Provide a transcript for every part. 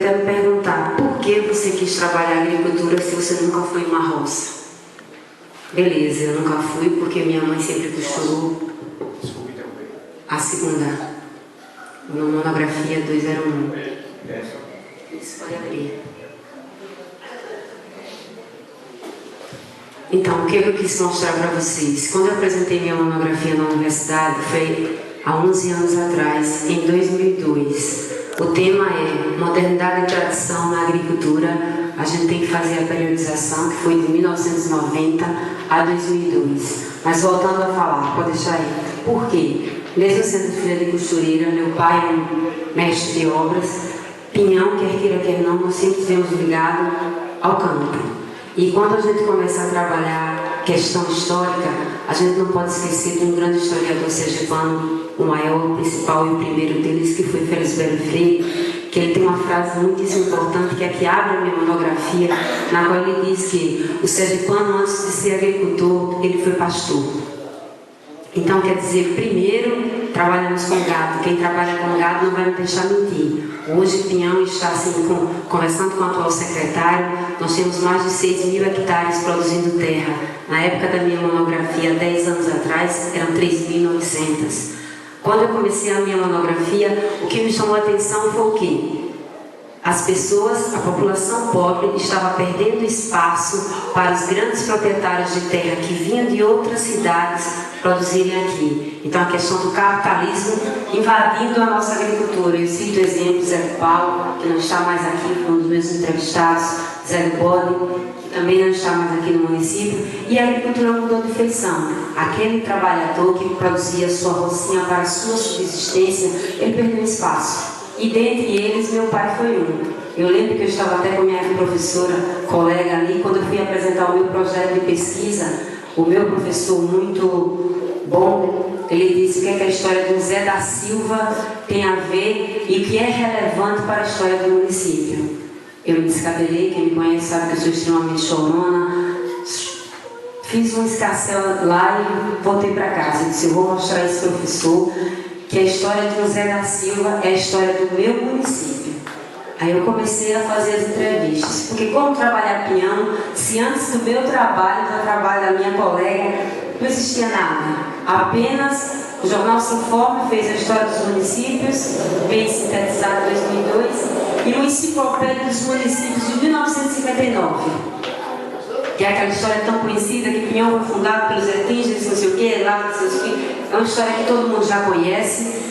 quero perguntar, por que você quis trabalhar agricultura se você nunca foi em uma roça? Beleza, eu nunca fui porque minha mãe sempre costurou. A segunda, na monografia 201. Isso, pode abrir. Então, o que eu quis mostrar para vocês? Quando eu apresentei minha monografia na universidade, foi há 11 anos atrás, em 2002. O tema é Modernidade e Tradição na Agricultura. A gente tem que fazer a periodização, que foi de 1990 a 2002. Mas voltando a falar, pode deixar aí. Por quê? Mesmo sendo filha de costureira, meu pai é um mestre de obras, Pinhão, quer queira, quer não, nós sempre estivemos ligados ao campo. E quando a gente começa a trabalhar questão histórica, a gente não pode esquecer de um grande historiador sergipano, o maior, o principal e o primeiro deles, que foi Felisberto Freire, que ele tem uma frase muitíssimo importante, que é que abre a minha monografia, na qual ele diz que o sergipano, antes de ser agricultor, ele foi pastor. Então, quer dizer, primeiro, trabalhamos com gado. Quem trabalha com gado não vai me deixar mentir. Hoje, Pinhão está assim, conversando com o atual secretário, nós temos mais de 6.000 hectares produzindo terra. Na época da minha monografia, 10 anos atrás, eram 3.900. Quando eu comecei a minha monografia, o que me chamou a atenção foi o quê? As pessoas, a população pobre, estava perdendo espaço para os grandes proprietários de terra que vinham de outras cidades produzirem aqui. Então, a questão do capitalismo invadindo a nossa agricultura. Eu cito o exemplo Zé do Paulo, que não está mais aqui, foi um dos meus entrevistados, Zé do Bode, que também não está mais aqui no município, e a agricultura mudou de feição. Aquele trabalhador que produzia sua rocinha para a sua subsistência, ele perdeu espaço. E dentre eles, meu pai foi um. Eu lembro que eu estava até com minha professora, colega ali, quando eu fui apresentar o meu projeto de pesquisa, o meu professor, muito bom, ele disse o que é que a história do Zé da Silva tem a ver e o que é relevante para a história do município. Eu me descabelei, quem me conhece sabe que eu sou extremamente chorona. Fiz um escarcel lá e voltei para casa. Eu disse, eu vou mostrar a esse professor que a história de José da Silva é a história do meu município. Aí eu comecei a fazer as entrevistas, porque como trabalhar Pinhão, se antes do meu trabalho, do trabalho da minha colega, não existia nada. Apenas o Jornal Se Informa fez a história dos municípios, bem sintetizado em 2002, e uma enciclopédia dos municípios de 1959. Que é aquela história tão conhecida que Pinhão foi fundado pelos indígenas, não sei o quê, lá, não sei o quê. É uma história que todo mundo já conhece,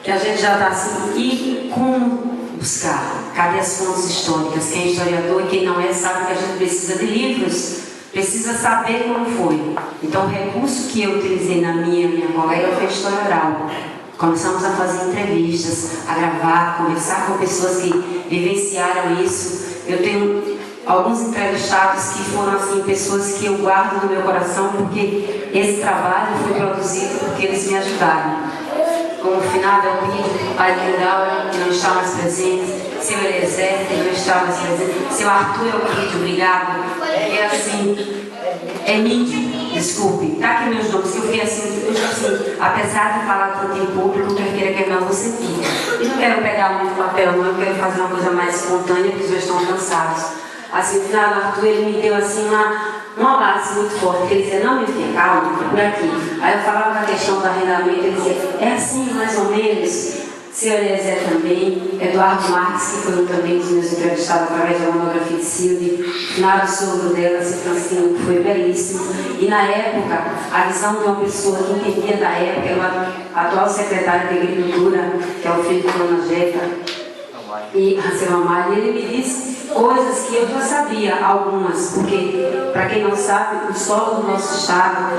que a gente já está assim. E como buscar? Cadê as fontes históricas? Quem é historiador e quem não é sabe que a gente precisa de livros, precisa saber como foi. Então, o recurso que eu utilizei na minha colega foi a história oral. Começamos a fazer entrevistas, a gravar, conversar com pessoas que vivenciaram isso. Eu tenho alguns entrevistados que foram assim, pessoas que eu guardo no meu coração, porque esse trabalho foi produzido porque eles me ajudaram. Como o finado Elpidio, pai de Laura, que não está mais presente, seu Eliezer, que não está mais presente, seu Arthur Elpidio, obrigado. É assim, é nítido, desculpe, tá aqui meus nomes, que eu fui assim, apesar de falar tanto em público, quer queira, quer não, você fica. E não quero pegar muito papel, não, eu quero fazer uma coisa mais espontânea, porque os dois estão cansados. Assim, no final do Arthur, ele me deu assim um abraço muito forte, ele dizia, não, me fica calmo, por aqui. Aí eu falava da questão do arrendamento, ele dizia, é assim, mais ou menos. Seu Eliezer também, Eduardo Marques, que foi um também dos meus entrevistados através da monografia de Silvia, Nado Sogro dela, seu Francino, que foi belíssimo. E na época, a visão de uma pessoa que entendia da época, era o atual secretário de Agricultura, que é o filho de Dona Jeta, e a seu Amália, ele me disse coisas que eu já sabia, algumas, porque, para quem não sabe, o solo do nosso estado,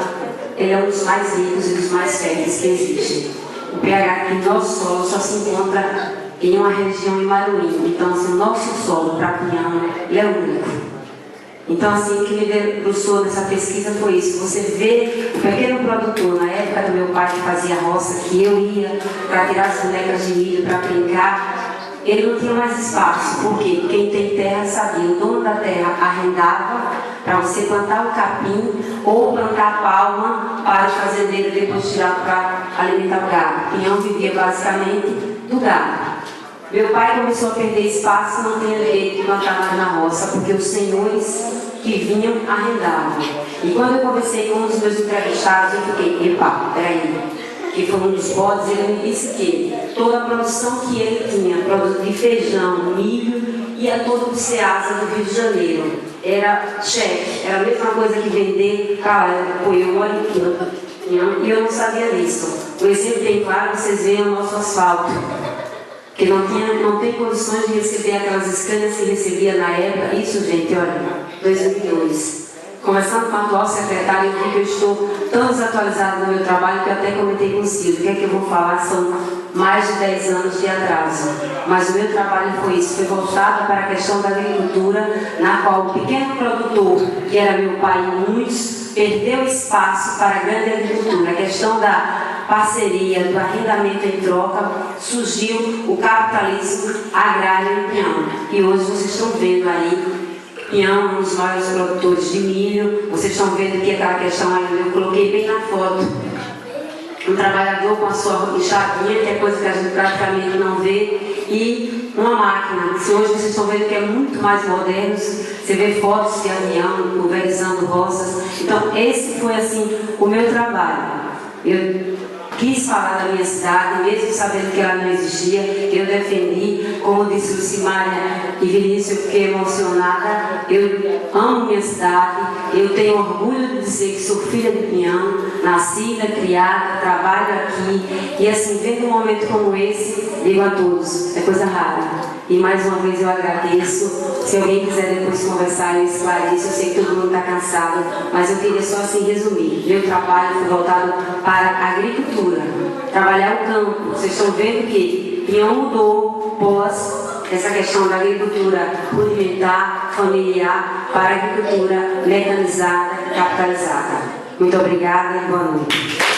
ele é um dos mais ricos e dos mais férteis que existem. O pH do nosso solo só se encontra em uma região em Maruim. Então, assim, o nosso solo, para Pinhão, ele é único. Então, assim, o que me debruçou nessa pesquisa foi isso. Você vê o pequeno produtor, na época do meu pai que fazia roça, que eu ia para tirar as bonecas de milho, para brincar, ele não tinha mais espaço. Por quê? Quem tem terra sabia. O dono da terra arrendava para você plantar o capim ou plantar palma para os fazendeiros depois tirar para alimentar o gado. Pinhão vivia basicamente do gado. Meu pai começou a perder espaço e não tinha direito de plantar mais na roça, porque os senhores que vinham arrendavam. E quando eu conversei com um dos meus entrevistados, eu fiquei, epa, peraí, que foi um dos bodes, ele me disse que toda a produção que ele tinha, de feijão, milho, ia todo para o Ceasa do Rio de Janeiro. Era cheque, era a mesma coisa que vender, eu olho aqui. E eu não sabia disso. O exemplo bem claro, vocês veem o nosso asfalto, que não tem condições de receber aquelas escanas que recebia na época. Isso, gente, olha, 2002. Conversando com a atual secretária, eu vi que eu estou tão desatualizada no meu trabalho que eu até comentei com o Silvio. O que é que eu vou falar? São mais de 10 anos de atraso. Mas o meu trabalho foi isso, foi voltado para a questão da agricultura, na qual o pequeno produtor, que era meu pai e muitos, perdeu espaço para a grande agricultura. A questão da parceria, do arrendamento em troca, surgiu o capitalismo agrário em Pinhão. E hoje vocês estão vendo aí Pinhão, um dos maiores produtores de milho. Vocês estão vendo que aquela questão aí, eu coloquei bem na foto. Um trabalhador com a sua enxadinha, que é coisa que a gente praticamente não vê, e uma máquina. Se hoje vocês estão vendo que é muito mais moderno, você vê fotos de avião, pulverizando roças. Então, esse foi assim o meu trabalho. Eu quis falar da minha cidade, mesmo sabendo que ela não existia, eu defendi, como disse Lucimária e Vinícius, eu fiquei emocionada. Eu amo minha cidade, eu tenho orgulho de dizer que sou filha de Pinhão, nascida, criada, trabalho aqui, e assim, vendo um momento como esse, digo a todos, é coisa rara. E mais uma vez eu agradeço. Se alguém quiser depois conversar e esclarecer, eu sei que todo mundo está cansado, mas eu queria só assim resumir. Meu trabalho foi voltado para a agricultura, trabalhar o campo. Vocês estão vendo que Pinhão mudou pós essa questão da agricultura rudimentar, familiar, para a agricultura mecanizada, capitalizada. Muito obrigada e boa noite.